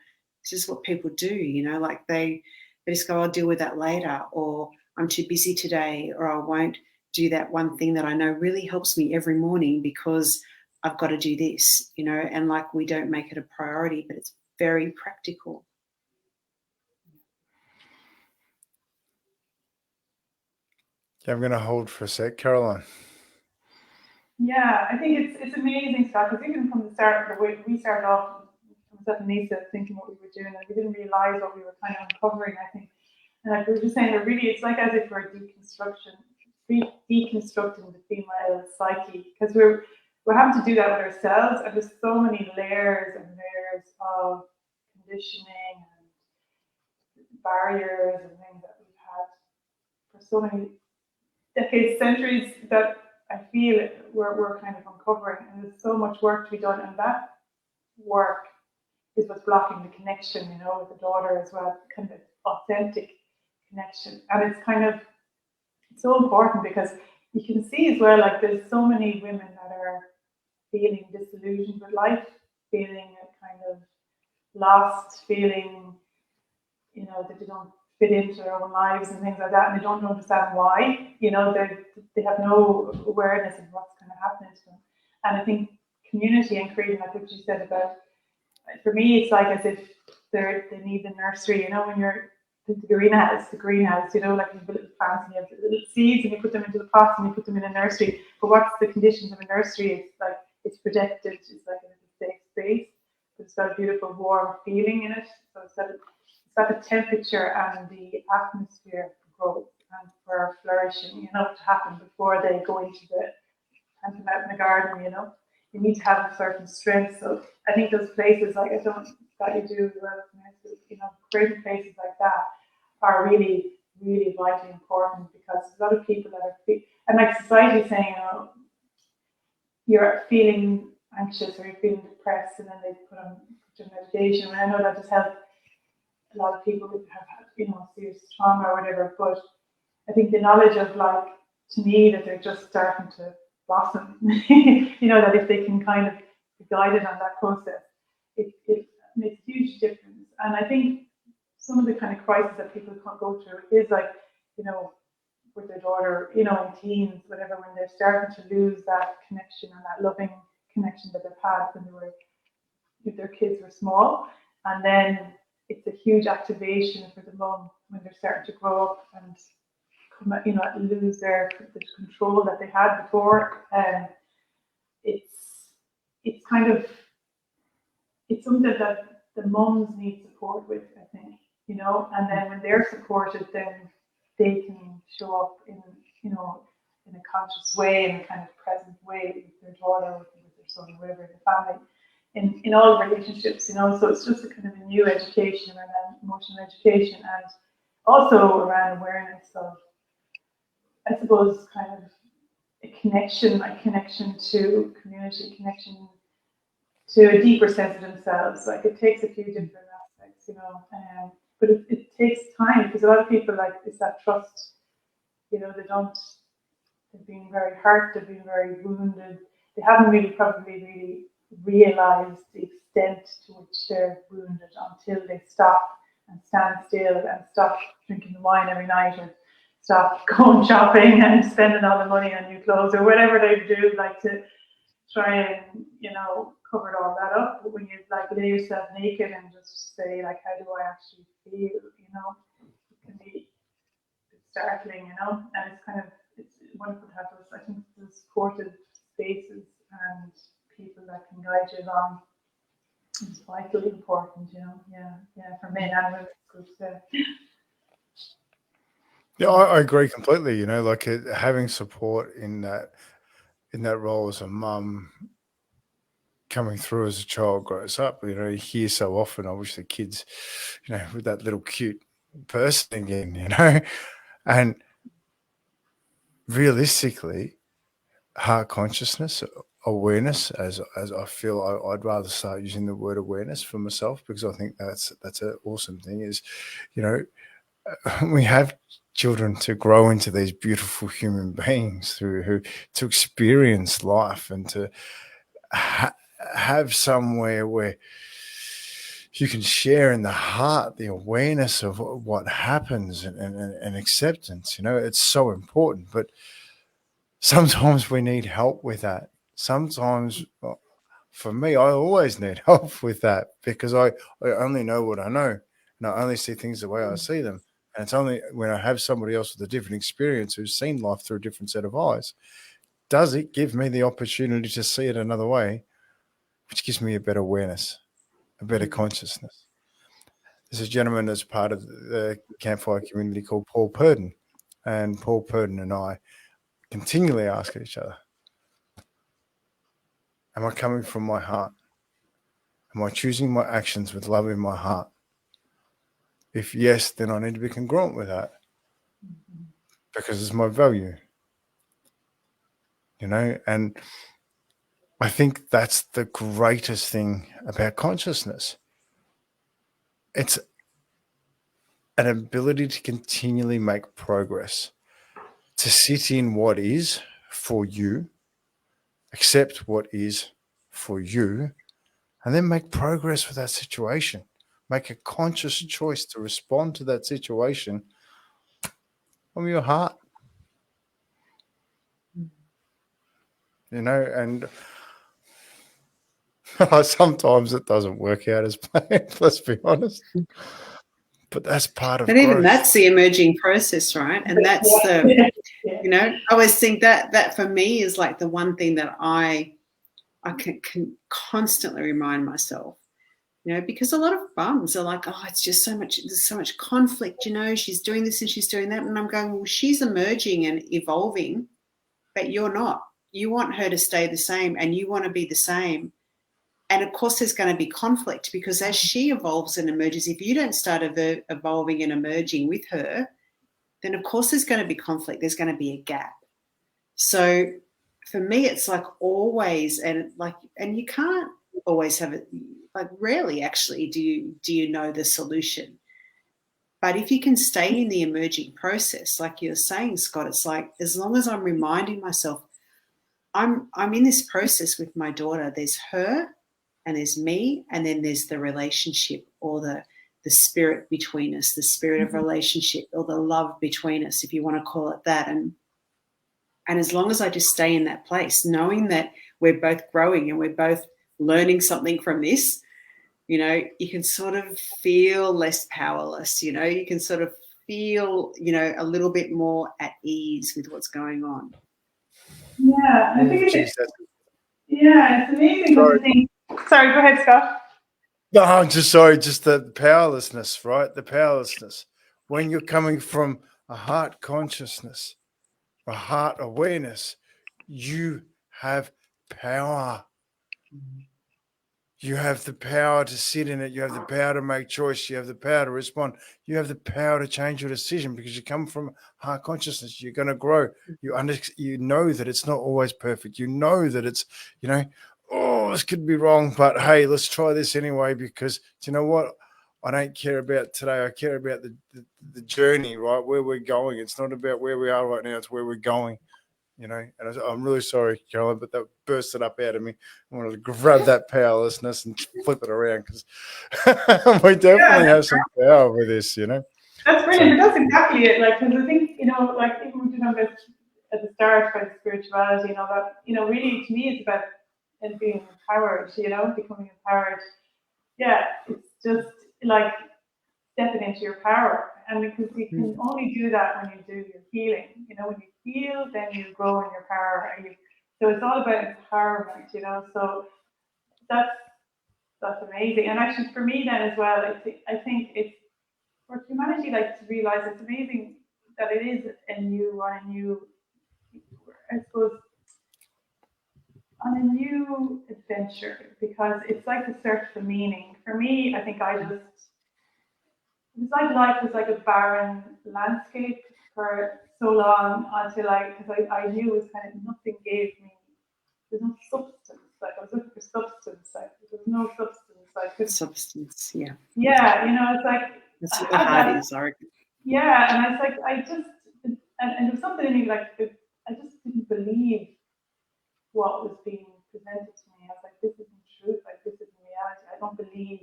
this is what people do, like they just go, I'll deal with that later, or I'm too busy today, or I won't do that one thing that I know really helps me every morning because I've got to do this, and like we don't make it a priority, but it's very practical. Yeah, I'm going to hold for a sec. Caroline. Yeah, I think it's amazing stuff, because even from the start, the way we started off, myself and Lisa, thinking what we were doing, and we didn't realise what we were kind of uncovering, I think. And like we were just saying, it's like as if we're deconstructing the female psyche, because we're having to do that with ourselves, and there's so many layers and layers of conditioning and barriers and things that we've had for so many decades, centuries, that I feel we're kind of uncovering, and there's so much work to be done, and that work is what's blocking the connection, with the daughter as well, kind of authentic connection. And it's so important, because you can see as well, like there's so many women that are feeling disillusioned with life, feeling kind of lost, feeling, that they don't fit into their own lives and things like that, and they don't understand why. They have no awareness of what's kind of happening to them. And I think community and creating, like what you said about, for me, it's like as if they need the nursery. When you're the greenhouse, like you have the little plants and you have the little seeds and you put them into the pots and you put them in a nursery. But what's the conditions of a nursery? It's like it's protected. It's like a safe space. It's got a beautiful warm feeling in it. So it's got the temperature and the atmosphere for growth and for flourishing, to happen before they go into plant them out in the garden. You need to have a certain strength. So I think those places, like that you do well, creating places like that are really, really vitally important, because a lot of people that are, and like society saying, you're feeling anxious or you're feeling depressed, and then they put your medication. And I know that just helps a lot of people who have had, serious trauma or whatever. But I think the knowledge of, like, to me, that they're just starting to blossom, that if they can kind of be guided on that process, it makes a huge difference. And I think some of the kind of crisis that people can't go through is like, with their daughter, in teens, whatever, when they're starting to lose that connection and that loving connection that they've had when their kids were small. And then it's a huge activation for the mum when they're starting to grow up and lose the control that they had before. It's something that the mums need support with, I think, and then when they're supported, then they can show up in a conscious way, in a kind of present way with their daughter, with their son, whatever, in the family, in all relationships, so it's just a kind of a new education around emotional education, and also around awareness of, I suppose, kind of a connection to community, connection to a deeper sense of themselves. Like, it takes a few different aspects, but it takes time, because a lot of people, like, it's that trust, they've been very hurt, they've been very wounded, they haven't probably really realized the extent to which they're wounded until they stop and stand still and stop drinking wine every night, or stop going shopping and spending all the money on new clothes, or whatever they do, like, to try and, cover all that up. But when you, like, lay yourself naked and just say, like, how do I actually feel, it can be startling, and it's wonderful to have those, I think, the supportive spaces and people that can guide you along. It's vitally important, for men and women's groups. Yeah, I agree completely. Like, having support in that role as a mum coming through as a child grows up. You hear so often, I wish the kids, with that little cute person again, and realistically, heart consciousness, awareness, as I feel I'd rather start using the word awareness for myself, because I think that's an awesome thing, is, we have children to grow into these beautiful human beings to experience life and to have somewhere where you can share in the heart the awareness of what happens and acceptance. It's so important, but sometimes we need help with that. Sometimes, for me, I always need help with that, because I only know what I know, and I only see things the way I see them. And it's only when I have somebody else with a different experience who's seen life through a different set of eyes, does it give me the opportunity to see it another way, which gives me a better awareness, a better consciousness. There's a gentleman that's part of the Campfire community called Paul Purden, and Paul Purden and I continually ask each other, am I coming from my heart? Am I choosing my actions with love in my heart? If yes, then I need to be congruent with that, because it's my value, and I think that's the greatest thing about consciousness. It's an ability to continually make progress, to sit in what is for you, accept what is for you, and then make progress with that situation. Make a conscious choice to respond to that situation from your heart. And sometimes it doesn't work out as planned, let's be honest. But that's part of But even growth. that's the emerging process, right? And that's I always think that for me is like the one thing that I can constantly remind myself, because a lot of mums are like, oh, it's just there's so much conflict, she's doing this and she's doing that. And I'm going, well, she's emerging and evolving, but you're not. You want her to stay the same, and you want to be the same. And of course, there's going to be conflict, because as she evolves and emerges, if you don't start evolving and emerging with her, then of course there's going to be conflict. There's going to be a gap. So for me, it's like always, and you can't always have it. Like rarely, actually, do you know the solution. But if you can stay in the emerging process, like you're saying, Scott, it's like, as long as I'm reminding myself, I'm in this process with my daughter. There's her, and there's me, and then there's the relationship, or the spirit between us, the spirit of relationship, or the love between us, if you want to call it that. And as long as I just stay in that place, knowing that we're both growing and we're both learning something from this, you can sort of feel less powerless, you can sort of feel, a little bit more at ease with what's going on. Yeah, I think it's amazing to think. Sorry, go ahead, Scott. No, I'm just sorry, just the powerlessness, right? The powerlessness. When you're coming from a heart consciousness, a heart awareness, you have power. You have the power to sit in it. You have the power to make choice. You have the power to respond. You have the power to change your decision, because you come from heart consciousness. You're going to grow. You know that it's not always perfect. You know that it's, oh, this could be wrong, but hey, let's try this anyway, because do you know what? I don't care about today. I care about the journey, right? Where we're going. It's not about where we are right now. It's where we're going. And I'm really sorry, Caroline, but that bursted up out of me. I wanted to grab that powerlessness and flip it around, because we definitely have some power with this, That's brilliant. But that's exactly it. Like, because I think, like even we did on this at the start about spirituality and all that, really to me it's about being empowered, becoming empowered. Yeah, it's just like stepping into your power. And because you can only do that when you do your healing. When you heal, then you grow in your power. So it's all about empowerment, So that's amazing. And actually for me then as well, I think it's for humanity, like, to realize it's amazing that it is a new, I suppose, on a new adventure, because it's like the search for meaning. For me, I think it was like life was like a barren landscape for so long until because I knew it was kind of nothing gave me, there's no substance. Like I was looking for substance, like there was no substance. Substance, yeah. Yeah, it's like That's I what the had heart that. is, I reckon. Yeah, and I was like, and there was something in me I just didn't believe what was being presented to me. I was like, this isn't truth, like this isn't reality. I don't believe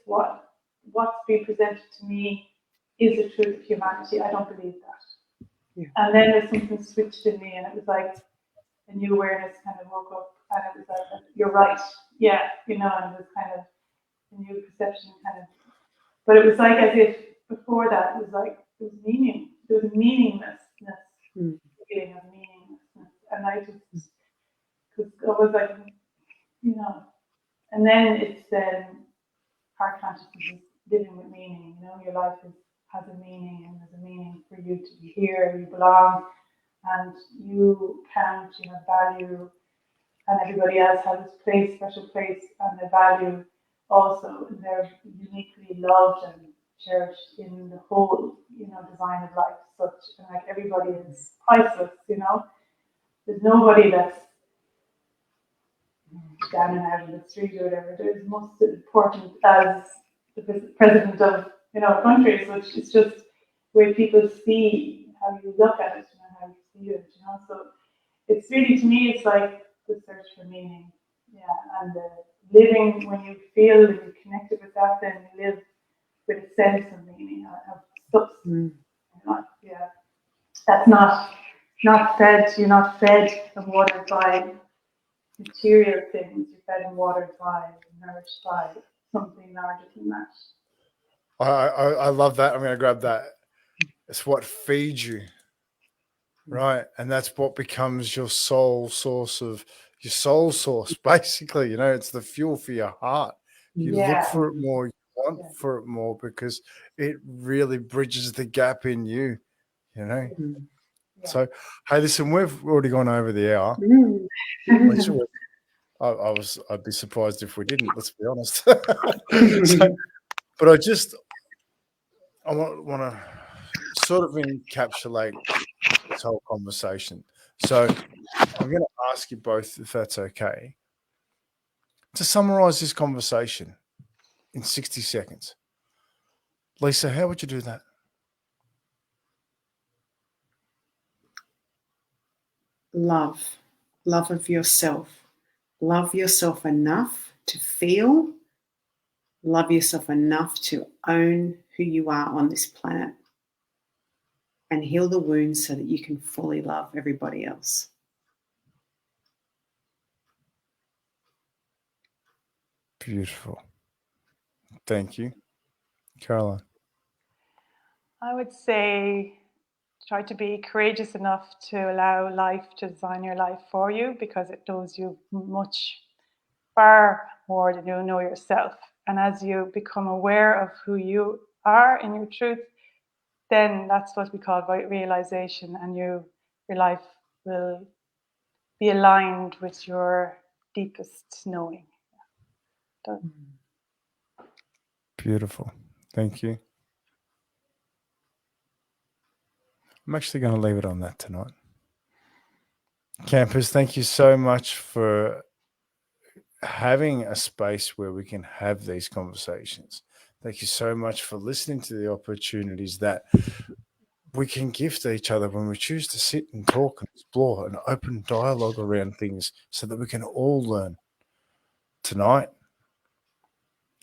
what's being presented to me is the truth of humanity. I don't believe that. Yeah. And then there's something switched in me, and it was like a new awareness kind of woke up, and it was like, you're right, yeah, and it was kind of a new perception kind of. But it was like as if before that it was like there was meaninglessness, feeling of meaninglessness, and I just because I was like, and then it's heart consciousness is living with meaning. Your life has a meaning, and there's a meaning for you to be here. You belong, and you count. You have value, and everybody else has its place, special place, and their value also. And they're uniquely loved and cherished in the whole, design of life. Such and like everybody is priceless. There's nobody that's standing out in the street or whatever. They're as most important as the president of a country. So it's just where people see how you look at it and how you see it. So it's really, to me, it's like the search for meaning. Yeah, and living when you feel and you're connected with that, then you live with a sense of meaning, of substance. Yeah, that's not fed. You're not fed and watered by material things. You're fed and watered by, nourished by something larger than that. I love that. I'm going to grab that. It's what feeds you, right? And that's what becomes your soul source, basically. It's the fuel for your heart. You look for it more, you want for it more, because it really bridges the gap in you, Yeah. So, hey, listen, we've already gone over the hour. I'd be surprised if we didn't, let's be honest. But I want to sort of encapsulate this whole conversation. So I'm going to ask you both, if that's okay, to summarize this conversation in 60 seconds. Lisa, how would you do that? Love of yourself. Love yourself enough to feel. Love yourself enough to own who you are on this planet, and heal the wounds so that you can fully love everybody else. Beautiful. Thank you. Caroline. I would say try to be courageous enough to allow life to design your life for you, because it knows you far more than you know yourself. And as you become aware of who you are in your truth, then that's what we call realization, and your life will be aligned with your deepest knowing. Beautiful. Thank you. I'm actually going to leave it on that tonight. Campers, thank you so much for having a space where we can have these conversations. Thank you so much for listening to the opportunities that we can give to each other when we choose to sit and talk and explore an open dialogue around things, so that we can all learn. Tonight,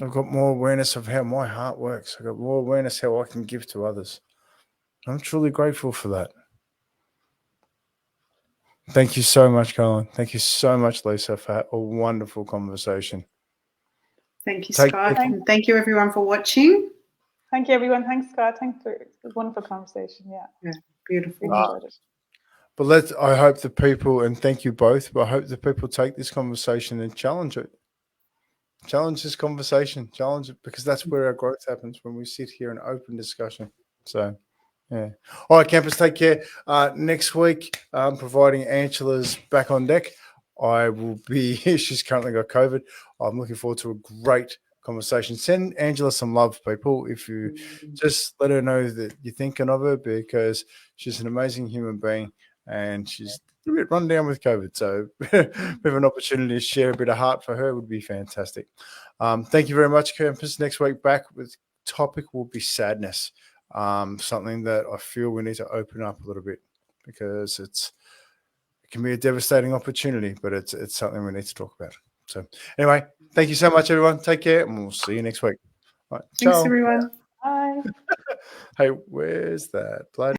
I've got more awareness of how my heart works. I've got more awareness how I can give to others. I'm truly grateful for that. Thank you so much, Colin. Thank you so much, Lisa, for a wonderful conversation. Thank you, Scott. And thank you, everyone, for watching. Thank you, everyone. Thanks, Scott. Thanks for a wonderful conversation. Yeah, beautiful. Really enjoyed it. But I hope the people, and thank you both, but I hope the people take this conversation and challenge it. Challenge this conversation. Challenge it, because that's where our growth happens, when we sit here in open discussion. So, yeah. All right, campers, take care. Next week, providing Angela's back on deck, I will be. She's currently got COVID. I'm looking forward to a great conversation. Send Angela some love, people. If you just let her know that you're thinking of her, because she's an amazing human being and she's a bit run down with COVID. So we have an opportunity to share a bit of heart for her would be fantastic. Thank you very much, Campus. Next week back with topic will be sadness. Something that I feel we need to open up a little bit because it can be a devastating opportunity, but it's something we need to talk about. So anyway, thank you so much, everyone. Take care, and we'll see you next week. All right, Thanks, ciao. everyone. Bye. Hey, where's that bloody